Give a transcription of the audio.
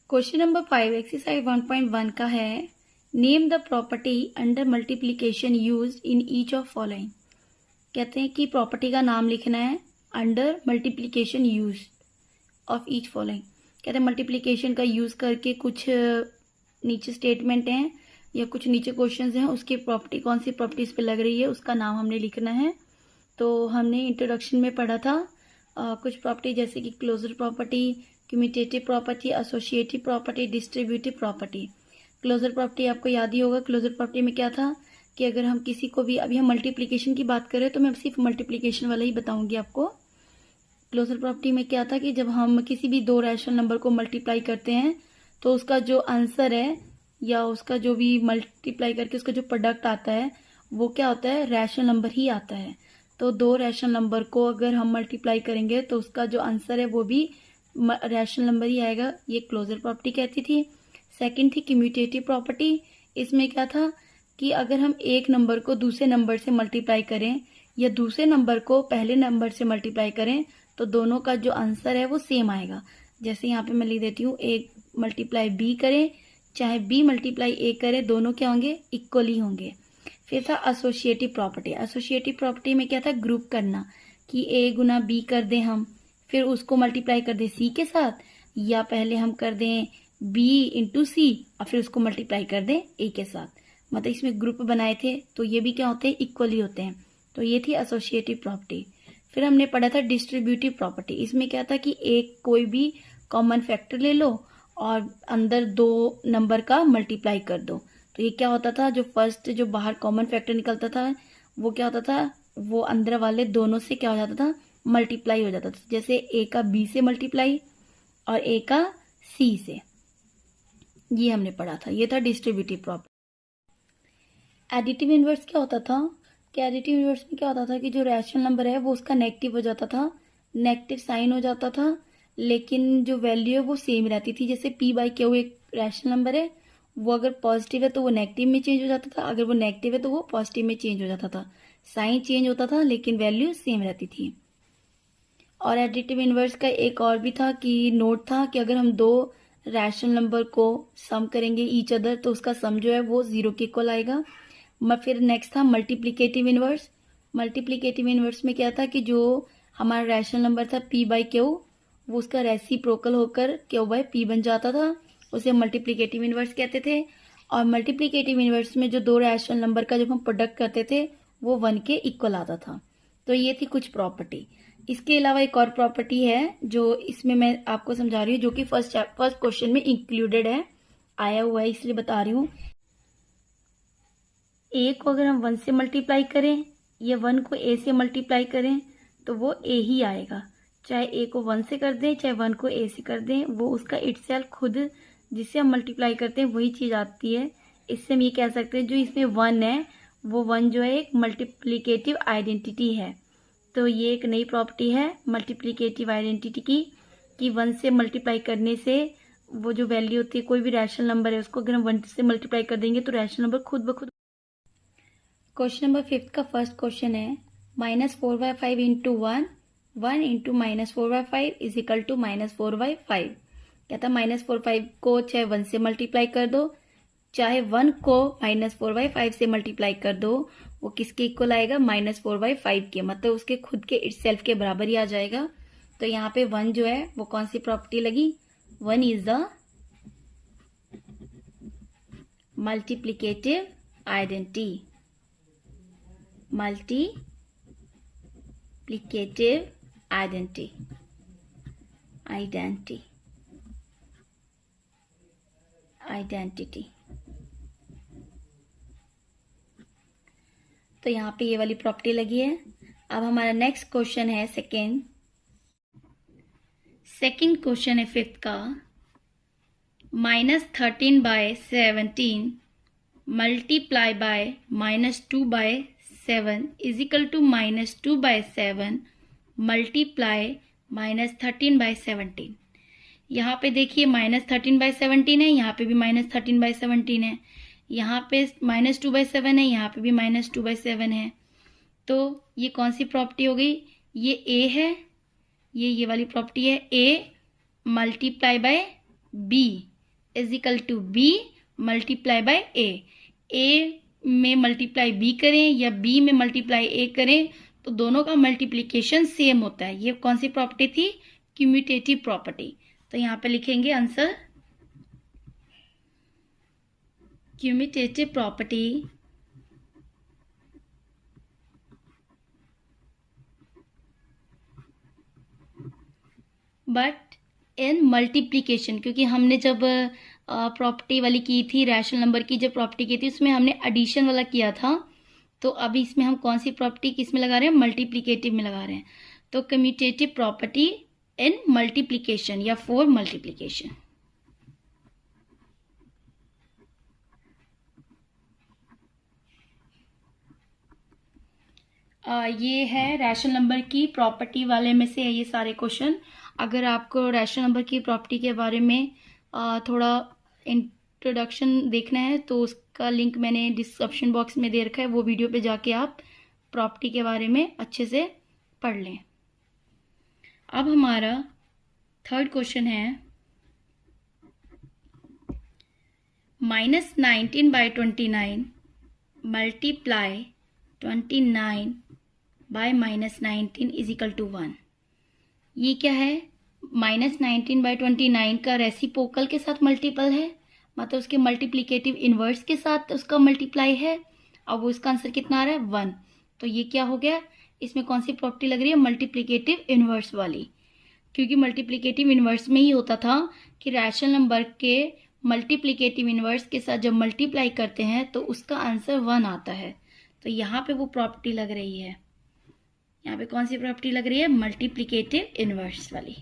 Question number 5 exercise 1.1 का है, name the property under multiplication used in each of following. कहते हैं कि प्रॉपर्टी का नाम लिखना है under multiplication use of each following. कहते हैं मल्टीप्लिकेशन का यूज करके कुछ नीचे स्टेटमेंट हैं या कुछ नीचे क्वेश्चंस हैं, उसकी प्रॉपर्टी कौन सी प्रॉपर्टीज पे लग रही है उसका नाम हमने लिखना है। तो हमने इंट्रोडक्शन में पढ़ा था कुछ प्रॉपर्टी जैसे कि closure property, commutative property, associative property, distributive property. Closure property आपको याद ही होगा। क्लोजर प्रॉपर्टी में क्या था कि अगर हम किसी को भी, अभी हम मल्टीप्लिकेशन की बात करें तो मैं सिर्फ मल्टीप्लिकेशन वाला ही बताऊंगी आपको। क्लोजर प्रॉपर्टी में क्या था कि जब हम किसी भी दो रैशनल नंबर को मल्टीप्लाई करते हैं तो उसका जो आंसर है या उसका जो भी मल्टीप्लाई करके उसका जो प्रोडक्ट आता है वो क्या होता है, रैशनल नंबर ही आता है। तो दो रैशनल नंबर को अगर हम मल्टीप्लाई करेंगे तो उसका जो आंसर है वो भी रैशनल नंबर ही आएगा। ये क्लोजर प्रॉपर्टी कहती थी। सेकंड थी कम्यूटेटिव प्रॉपर्टी। इसमें क्या था कि अगर हम एक नंबर को दूसरे नंबर से मल्टीप्लाई करें या दूसरे नंबर को पहले नंबर से मल्टीप्लाई करें तो दोनों का जो आंसर है वो सेम आएगा। जैसे यहाँ पे मैं लिख देती हूँ, ए मल्टीप्लाई बी करें चाहे बी मल्टीप्लाई ए करें, दोनों क्या होंगे, इक्वली होंगे। फिर था एसोसिएटिव प्रॉपर्टी। एसोसिएटिव प्रॉपर्टी में क्या था, ग्रुप करना, कि ए गुना बी कर दें हम, फिर उसको मल्टीप्लाई कर दें सी के साथ, या पहले हम कर दें बी इंटू सी और फिर उसको मल्टीप्लाई कर दें ए के साथ। मतलब इसमें ग्रुप बनाए थे तो ये भी क्या होते हैं, इक्वली होते हैं। तो ये थी एसोसिएटिव प्रॉपर्टी। फिर हमने पढ़ा था डिस्ट्रीब्यूटिव प्रॉपर्टी। इसमें क्या था कि एक कोई भी कॉमन फैक्टर ले लो और अंदर दो नंबर का मल्टीप्लाई कर दो। तो ये क्या होता था, जो फर्स्ट जो बाहर कॉमन फैक्टर निकलता था वो क्या होता था, वो अंदर वाले दोनों से क्या हो जाता था, मल्टीप्लाई हो जाता था। जैसे ए का बी से मल्टीप्लाई और ए का सी से, ये हमने पढ़ा था। ये था डिस्ट्रीब्यूटिव प्रॉपर्टी। एडिटिव इनवर्स क्या होता था कि एडिटिव इनवर्स में क्या होता था कि जो रैशनल नंबर है वो उसका नेगेटिव हो जाता था, नेगेटिव साइन हो जाता था, लेकिन जो वैल्यू है वो सेम रहती थी। जैसे पी बाई क्यू एक रैशनल नंबर है, वो अगर पॉजिटिव है तो वो नेगेटिव में चेंज हो जाता था, अगर वो नेगेटिव है तो वो पॉजिटिव में चेंज हो जाता था। साइन चेंज होता था लेकिन वैल्यू सेम रहती थी। और एडिटिव इनवर्स का एक और भी था कि नोट था कि अगर हम दो रैशनल नंबर को सम करेंगे ईच अदर तो उसका सम जो है वो 0 के इक्वल आएगा। फिर नेक्स्ट था मल्टीप्लिकेटिव इनवर्स। मल्टीप्लिकेटिव इनवर्स में क्या था कि जो हमारा रैशनल नंबर था पी बाई क्यू, वो उसका रेसिप्रोकल होकर क्यू बाई पी बन जाता था, उसे मल्टीप्लिकेटिव इनवर्स कहते थे। और मल्टीप्लिकेटिव इनवर्स में जो दो रैशनल नंबर का जब हम प्रोडक्ट करते थे वो 1 के इक्वल आता था। तो ये थी कुछ प्रॉपर्टी। इसके अलावा एक और प्रॉपर्टी है जो इसमें मैं आपको समझा रही हूँ, जो कि फर्स्ट क्वेश्चन में इंक्लूडेड है, आया हुआ है, इसलिए बता रही हूँ। ए को अगर हम 1 से मल्टीप्लाई करें या 1 को ए से मल्टीप्लाई करें तो वो ए ही आएगा। चाहे ए को 1 से कर दें चाहे 1 को ए से कर दें, वो उसका इटसेल्फ खुद जिससे हम मल्टीप्लाई करते हैं वही चीज आती है। इससे हम ये कह सकते हैं जो इसमें 1 है वो 1 जो है एक मल्टीप्लिकेटिव आइडेंटिटी है। तो ये एक नई प्रॉपर्टी है मल्टीप्लिकेटिव आइडेंटिटी की, कि 1 से मल्टीप्लाई करने से वो जो वैल्यू होती है, कोई भी रैशनल नंबर है उसको अगर हम 1 से मल्टीप्लाई कर देंगे तो रैशनल नंबर खुद ब खुद। क्वेश्चन नंबर 5 का फर्स्ट क्वेश्चन है, -4/5 into 1 into -4/5 is equal to -4/5। कहता है -4/5 को चाहे 1 से मल्टीप्लाई कर दो चाहे 1 को -4/5 से मल्टीप्लाई कर दो, वो किसके इक्वल आएगा, -4/5 के, मतलब उसके खुद के इटसेल्फ के बराबर ही आ जाएगा। तो यहाँ पे 1 जो है वो कौन सी प्रॉपर्टी लगी, 1 is the multiplicative identity. Multiplicative identity तो यहाँ पे ये वाली प्रॉपर्टी लगी है। अब हमारा नेक्स्ट क्वेश्चन है सेकेंड क्वेश्चन है 5th का, -13/17 multiply by -2/7 is equal to -2/7 multiply -13/17। यहाँ पे देखिए -13/17 है, यहाँ पे भी -13/17 है, यहाँ पे -2/7 है, यहाँ पे भी -2/7 है। तो ये कौन सी प्रॉपर्टी हो गई, ये ए है, ये वाली प्रॉपर्टी है, a multiply by b is equal to b multiply by a में मल्टीप्लाई बी करें या बी में मल्टीप्लाई ए करें तो दोनों का मल्टीप्लिकेशन सेम होता है। ये कौन सी प्रॉपर्टी थी? Commutative property. तो यहाँ पे लिखेंगे answer commutative property but in multiplication, क्योंकि हमने जब प्रॉपर्टी वाली की थी, रैशनल नंबर की जब प्रॉपर्टी की थी उसमें हमने एडिशन वाला किया था। तो अभी इसमें हम कौन सी प्रॉपर्टी किस में लगा रहे हैं? मल्टीप्लिकेटिव में लगा रहे हैं। तो कम्यूटेटिव प्रॉपर्टी इन मल्टीप्लिकेशन या फॉर मल्टीप्लिकेशन। ये है रैशनल नंबर की प्रॉपर्टी वाले में से है ये सारे क्वेश्चन। अगर आपको रैशनल नंबर की प्रॉपर्टी के बारे में थोड़ा इंट्रोडक्शन देखना है तो उसका लिंक मैंने डिस्क्रिप्शन बॉक्स में दे रखा है, वो वीडियो पे जाके आप प्रॉपर्टी के बारे में अच्छे से पढ़ लें। अब हमारा थर्ड क्वेश्चन है -19/29 multiply 29 by -19 is equal to 1। ये क्या है? -19/29 का रेसिप्रोकल के साथ मल्टीपल है, मतलब उसके मल्टीप्लिकेटिव इनवर्स के साथ उसका मल्टीप्लाई है। अब वो इसका आंसर कितना आ रहा है? 1। तो ये क्या हो गया? इसमें कौन सी प्रॉपर्टी लग रही है? मल्टीप्लिकेटिव इनवर्स वाली, क्योंकि मल्टीप्लिकेटिव इनवर्स में ही होता था कि रैशनल नंबर के मल्टीप्लिकेटिव इनवर्स के साथ जब मल्टीप्लाई करते हैं तो उसका आंसर 1 आता है। तो यहाँ पे वो प्रॉपर्टी लग रही है। यहाँ पे कौन सी प्रॉपर्टी लग रही है? मल्टीप्लिकेटिव इनवर्स वाली।